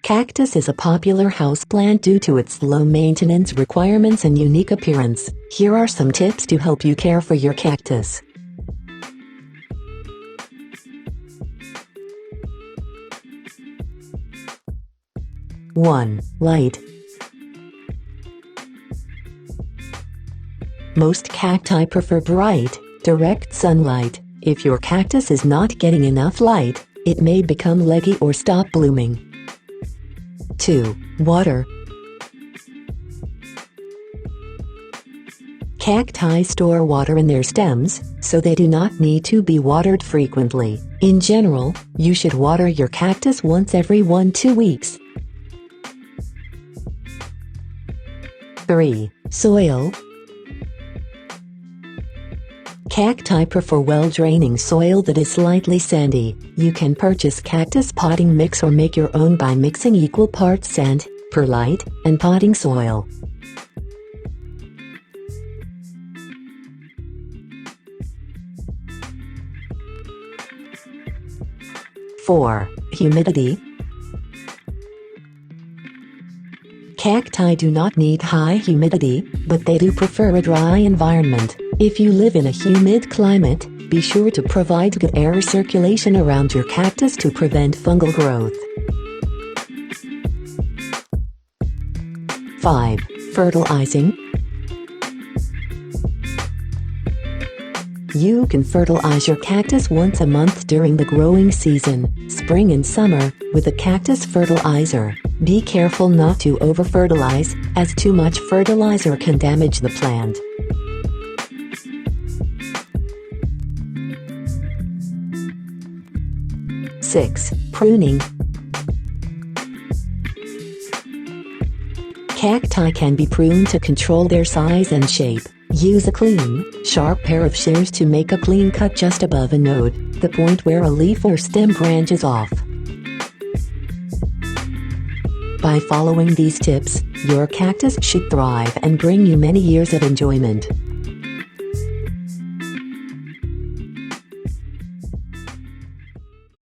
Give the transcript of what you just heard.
Cactus is a popular houseplant due to its low maintenance requirements and unique appearance. Here are some tips to help you care for your cactus. One, light. Most cacti prefer bright, direct sunlight. If your cactus is not getting enough light, it may become leggy or stop blooming. 2. Water. Cacti store water in their stems, so they do not need to be watered frequently. In general, you should water your cactus once every 1-2 weeks. 3. Soil. Cacti prefer well-draining soil that is slightly sandy. You can purchase cactus potting mix or make your own by mixing equal parts sand, perlite, and potting soil. Four, humidity. Cacti do not need high humidity, but they do prefer a dry environment. If you live in a humid climate, be sure to provide good air circulation around your cactus to prevent fungal growth. 5. Fertilizing. You can fertilize your cactus once a month during the growing season, spring and summer, with a cactus fertilizer. Be careful not to over-fertilize, as too much fertilizer can damage the plant. 6. Pruning. Cacti can be pruned to control their size and shape. Use a clean, sharp pair of shears to make a clean cut just above a node, the point where a leaf or stem branches off. By following these tips, your cactus should thrive and bring you many years of enjoyment.